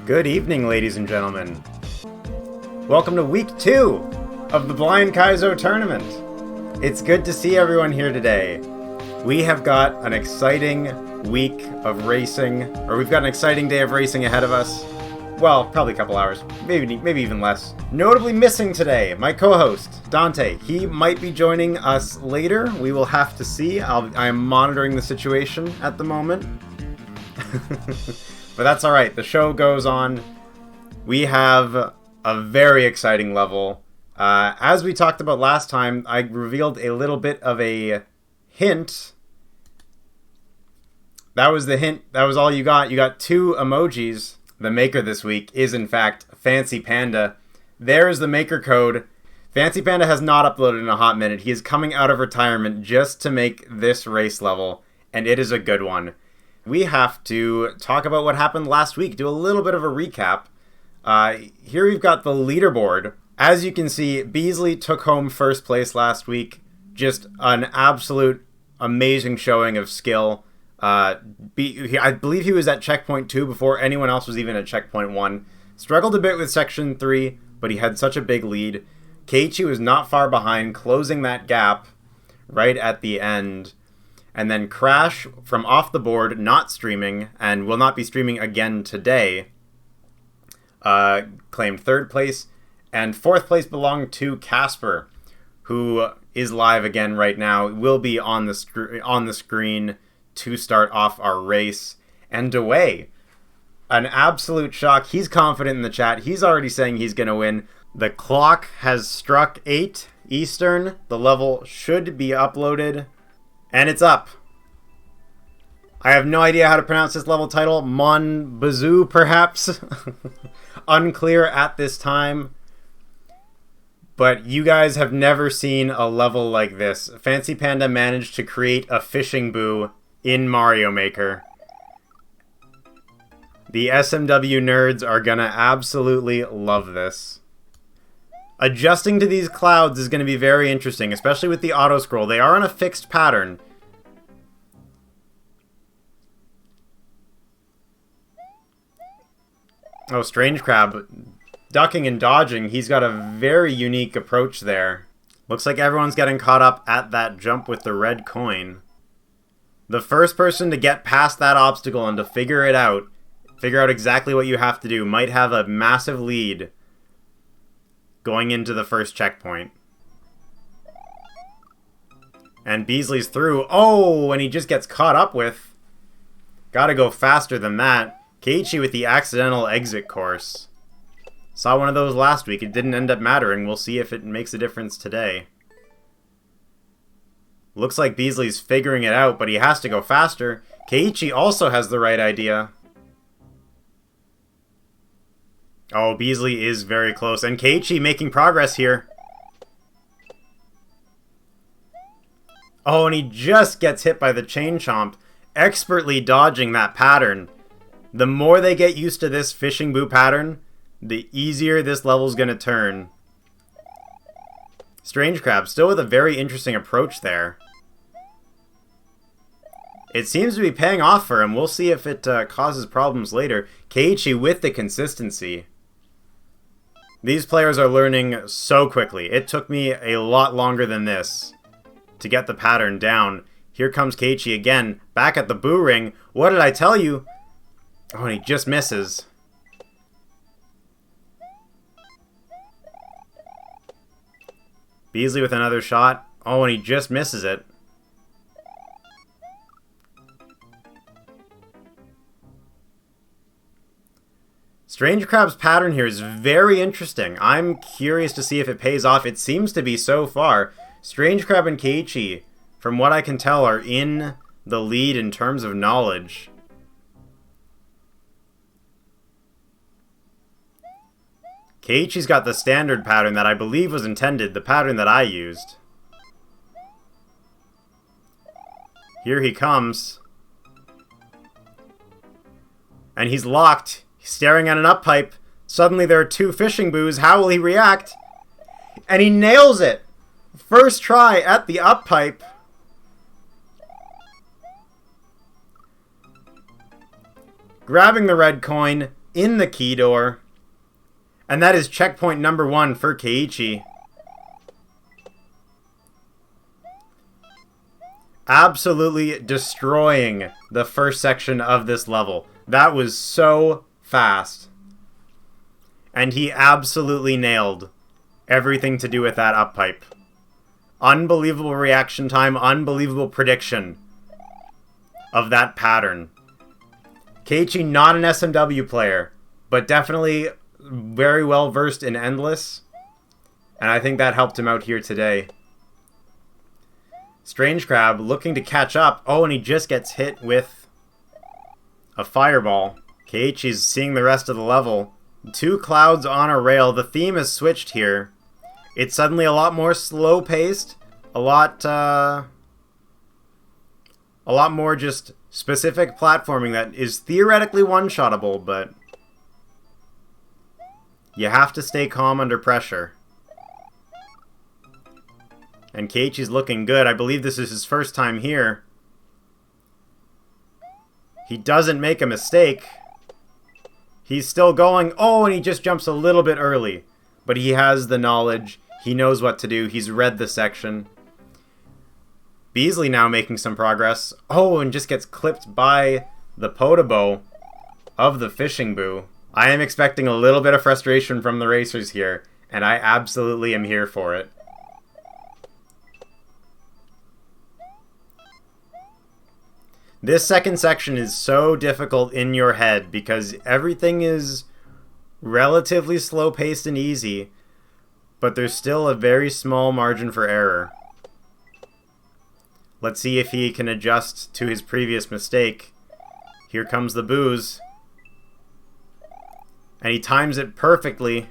Good evening, ladies and gentlemen. Welcome to week 2 of the Blind Kaizo tournament. It's good to see everyone here today. We have got an exciting week of racing, or we've got an exciting day of racing ahead of us. Well, probably a couple hours, maybe even less. Notably missing today, my co-host, Dante. He might be joining us later. We will have to see. I am monitoring the situation at the moment. But that's alright, the show goes on. We have a very exciting level. As we talked about last time, I revealed a little bit of a hint. That was the hint, that was all you got. You got 2 emojis. The maker this week is in fact Fancy Panda. There's the maker code. Fancy Panda has not uploaded in a hot minute. He is coming out of retirement just to make this race level, and it is a good one. We have to talk about what happened last week, do a little bit of a recap. Here we've got the leaderboard. As you can see, Beasley took home first place last week. Just an absolute amazing showing of skill. I believe he was at checkpoint 2 before anyone else was even at checkpoint 1. Struggled a bit with section 3, but he had such a big lead. Keiichi was not far behind, closing that gap right at the end. And then Crash from off the board, not streaming, and will not be streaming again today, claimed 3rd place. And 4th place belonged to Casper, who is live again right now. Will be on the screen to start off our race. And Dewey, an absolute shock. He's confident in the chat. He's already saying he's going to win. The clock has struck 8 Eastern. The level should be uploaded. And it's up. I have no idea how to pronounce this level title. Mon Bazoo, perhaps? Unclear at this time. But you guys have never seen a level like this. Fancy Panda managed to create a fishing boo in Mario Maker. The SMW nerds are gonna absolutely love this. Adjusting to these clouds is going to be very interesting, especially with the auto-scroll. They are on a fixed pattern. Oh, Strange Crab. Ducking and dodging. He's got a very unique approach there. Looks like everyone's getting caught up at that jump with the red coin. The first person to get past that obstacle and to figure out exactly what you have to do, might have a massive lead going into the first checkpoint. And Beasley's through. Oh, and he just gets caught up with. Gotta go faster than that. Keiichi with the accidental exit course. Saw one of those last week. It didn't end up mattering. We'll see if it makes a difference today. Looks like Beasley's figuring it out, but he has to go faster. Keiichi also has the right idea. Oh, Beasley is very close. And Keiichi making progress here. Oh, and he just gets hit by the chain chomp. Expertly dodging that pattern. The more they get used to this fishing boo pattern, the easier this level's gonna turn. Strange Crab still with a very interesting approach there. It seems to be paying off for him. We'll see if it causes problems later. Keiichi with the consistency. These players are learning so quickly. It took me a lot longer than this to get the pattern down. Here comes Keiichi again, back at the boo ring. What did I tell you? Oh, and he just misses. Beasley with another shot. Oh, and he just misses it. Strange Crab's pattern here is very interesting. I'm curious to see if it pays off. It seems to be so far. Strange Crab and Keiichi, from what I can tell, are in the lead in terms of knowledge. Keiichi's got the standard pattern that I believe was intended, the pattern that I used. Here he comes. And he's locked. He's staring at an up pipe. Suddenly there are 2 fishing boos. How will he react? And he nails it! First try at the up pipe. Grabbing the red coin. in the key door. And that is checkpoint number 1 for Keiichi. Absolutely destroying the first section of this level. That was so fast. And he absolutely nailed everything to do with that up pipe. Unbelievable reaction time, unbelievable prediction of that pattern. Keiichi, not an SMW player, but definitely very well versed in Endless. And I think that helped him out here today. Strange Crab looking to catch up. Oh, and he just gets hit with a fireball. Keiichi's seeing the rest of the level. 2 clouds on a rail. The theme has switched here. It's suddenly a lot more slow-paced. A lot more just specific platforming that is theoretically one-shottable, but you have to stay calm under pressure. And Keiichi's looking good. I believe this is his first time here. He doesn't make a mistake. He's still going. Oh, and he just jumps a little bit early. But he has the knowledge. He knows what to do. He's read the section. Beasley now making some progress. Oh, and just gets clipped by the Podobo of the fishing boo. I am expecting a little bit of frustration from the racers here. And I absolutely am here for it. This second section is so difficult in your head because everything is relatively slow-paced and easy, but there's still a very small margin for error. Let's see if he can adjust to his previous mistake. Here comes the booze. And he times it perfectly.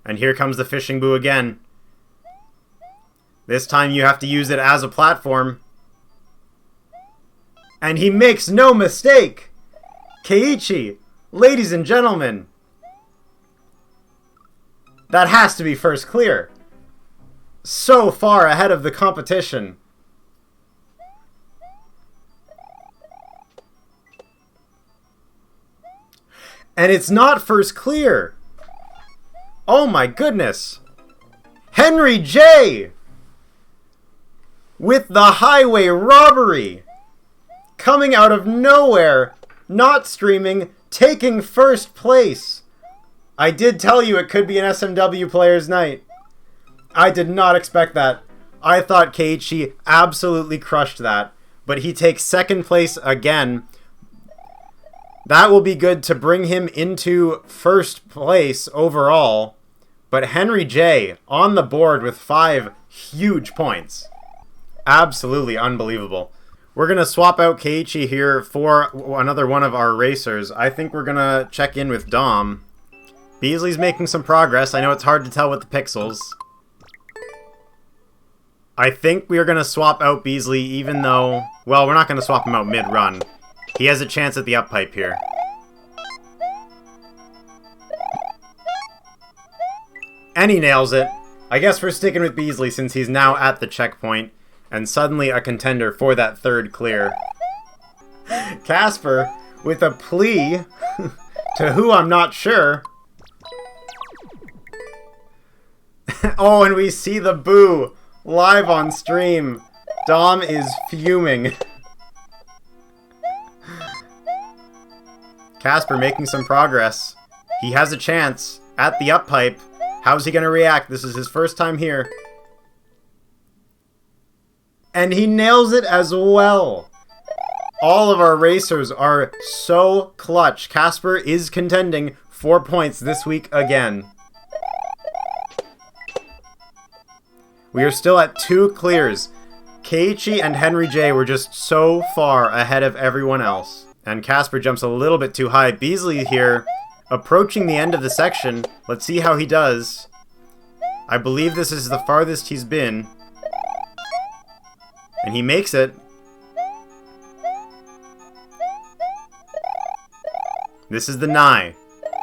And here comes the fishing boo again. This time you have to use it as a platform. And he makes no mistake! Keiichi, ladies and gentlemen, that has to be first clear. So far ahead of the competition. And it's not first clear. Oh my goodness. Henry J! With the highway robbery! Coming out of nowhere, not streaming, taking first place. I did tell you it could be an SMW player's night. I did not expect that. I thought Keiichi absolutely crushed that. But he takes second place again. That will be good to bring him into first place overall. But Henry J on the board with 5 huge points. Absolutely unbelievable. We're going to swap out Keiichi here for another one of our racers. I think we're going to check in with Dom. Beasley's making some progress. I know it's hard to tell with the pixels. I think we are going to swap out Beasley even though... Well, we're not going to swap him out mid-run. He has a chance at the up pipe here. And he nails it. I guess we're sticking with Beasley since he's now at the checkpoint. And suddenly a contender for that third clear. Casper, with a plea to who I'm not sure. Oh, and we see the boo live on stream. Dom is fuming. Casper making some progress. He has a chance at the up pipe. How's he going to react? This is his first time here. And he nails it as well. All of our racers are so clutch. Casper is contending 4 points this week again. We are still at 2 clears. Keiichi and Henry J were just so far ahead of everyone else. And Casper jumps a little bit too high. Beasley here, approaching the end of the section. Let's see how he does. I believe this is the farthest he's been. And he makes it. This is the Nye.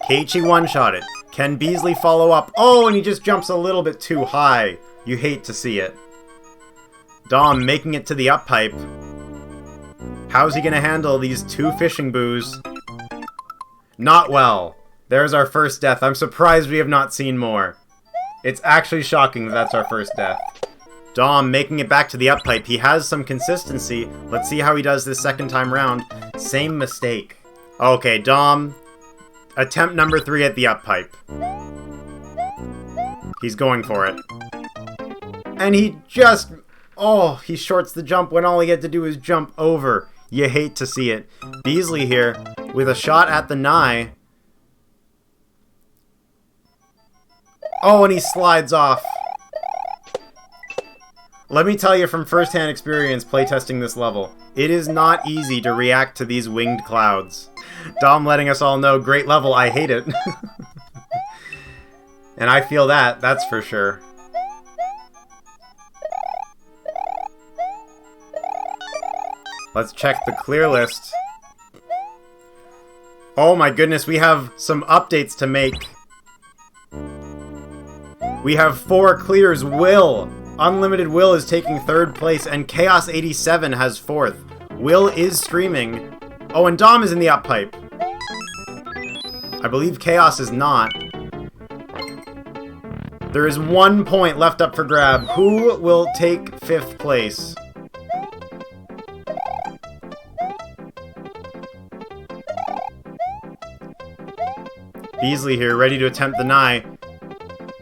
Keiichi one-shot it. Can Beasley follow up? Oh, and he just jumps a little bit too high. You hate to see it. Dom making it to the up pipe. How's he gonna handle these two fishing boos? Not well. There's our first death. I'm surprised we have not seen more. It's actually shocking that that's our first death. Dom making it back to the up pipe. He has some consistency. Let's see how he does this second time round. Same mistake. Okay, Dom. Attempt number 3 at the up pipe. He's going for it. And he just... Oh, he shorts the jump when all he had to do is jump over. You hate to see it. Beasley here with a shot at the nigh. Oh, and he slides off. Let me tell you from first-hand experience playtesting this level, it is not easy to react to these winged clouds. Dom letting us all know, great level, I hate it. And I feel that, that's for sure. Let's check the clear list. Oh my goodness, we have some updates to make. We have 4 clears. Will. Unlimited Will is taking 3rd place, and Chaos 87 has 4th. Will is streaming. Oh, and Dom is in the up pipe. I believe Chaos is not. There is 1 point left up for grab. Who will take 5th place? Beasley here, ready to attempt the nigh.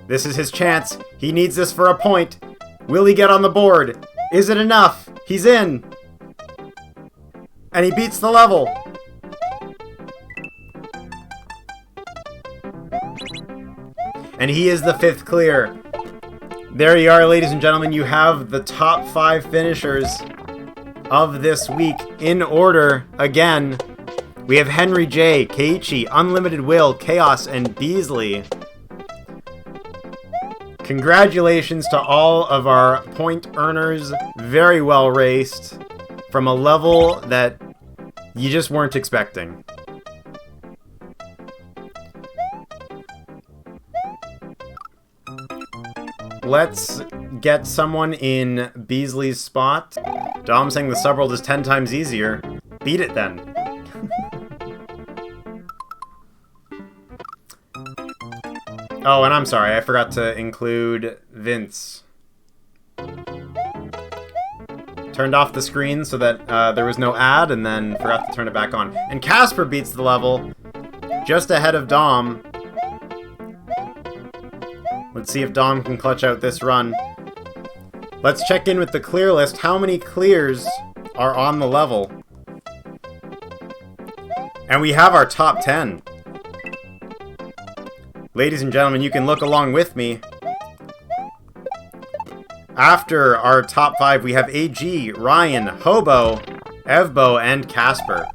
This is his chance. He needs this for a point. Will he get on the board? Is it enough? He's in. And he beats the level. And he is the 5th clear. There you are, ladies and gentlemen. You have the top 5 finishers of this week in order again. We have Henry J, Keiichi, Unlimited Will, Chaos, and Beasley. Congratulations to all of our point earners. Very well raced. From a level that you just weren't expecting. Let's get someone in Beasley's spot. Dom saying the subworld is 10 times easier. Beat it then. Oh, and I'm sorry, I forgot to include Vince. Turned off the screen so that there was no ad, and then forgot to turn it back on. And Casper beats the level, just ahead of Dom. Let's see if Dom can clutch out this run. Let's check in with the clear list. How many clears are on the level? And we have our top 10. Ladies and gentlemen, you can look along with me. After our top 5, we have AG, Ryan, Hobo, Evbo, and Casper.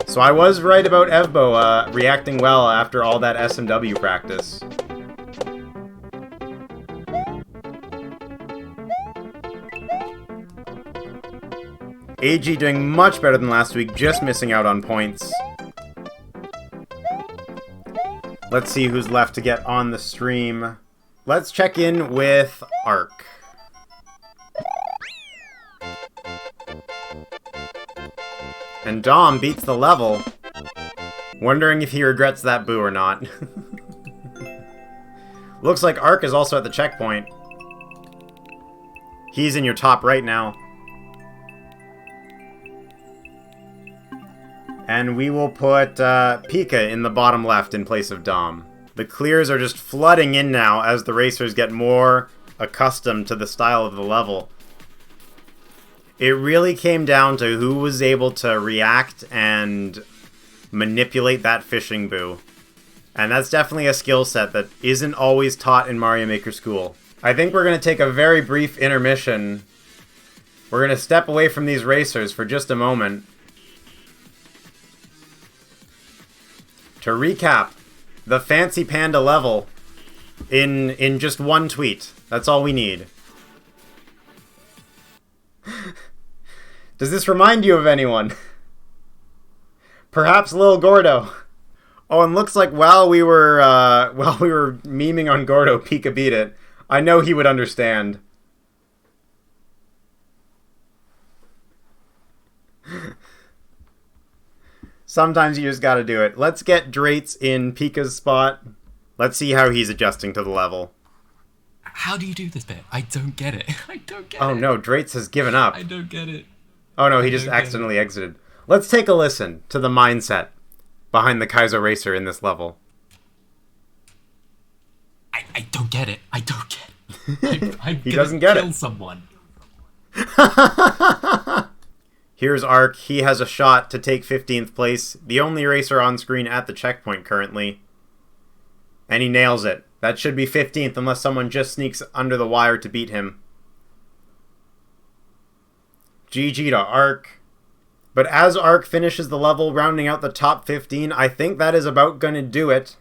So I was right about Evbo reacting well after all that SMW practice. AG doing much better than last week, just missing out on points. Let's see who's left to get on the stream. Let's check in with Ark. And Dom beats the level. Wondering if he regrets that boo or not. Looks like Ark is also at the checkpoint. He's in your top right now. And we will put Pika in the bottom left in place of Dom. The clears are just flooding in now as the racers get more accustomed to the style of the level. It really came down to who was able to react and manipulate that fishing boo. And that's definitely a skill set that isn't always taught in Mario Maker School. I think we're going to take a very brief intermission. We're going to step away from these racers for just a moment. To recap the Fancy Panda level in just one tweet. That's all we need. Does this remind you of anyone? Perhaps Lil Gordo. Oh, and looks like while we were memeing on Gordo, Pika beat it. I know he would understand. Sometimes you just gotta do it. Let's get Drates in Pika's spot. Let's see how he's adjusting to the level. How do you do this bit? I don't get it. I don't get it. Oh no, Drates has given up. I don't get it. Oh no, he just accidentally exited. Let's take a listen to the mindset behind the Kaizo Racer in this level. I don't get it. I don't get it. I'm He doesn't get kill it. someone. Here's Ark. He has a shot to take 15th place. The only racer on screen at the checkpoint currently. And he nails it. That should be 15th unless someone just sneaks under the wire to beat him. GG to Ark. But as Ark finishes the level, rounding out the top 15, I think that is about going to do it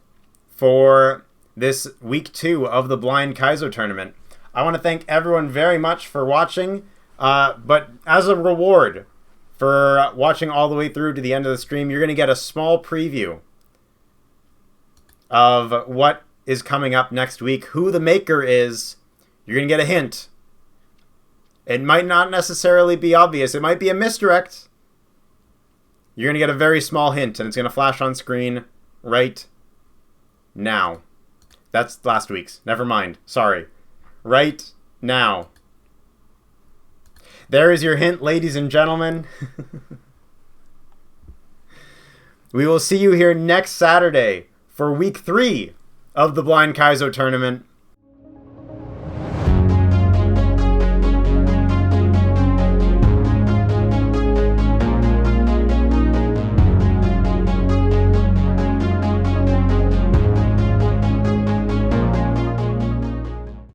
for this week 2 of the Blind Kaizo Tournament. I want to thank everyone very much for watching. But as a reward for watching all the way through to the end of the stream, you're going to get a small preview of what is coming up next week, who the maker is. You're going to get a hint. It might not necessarily be obvious. It might be a misdirect. You're going to get a very small hint, and it's going to flash on screen right now. That's last week's. Never mind. Sorry. Right now. There is your hint, ladies and gentlemen. We will see you here next Saturday for week 3 of the Blind Kaizo Tournament.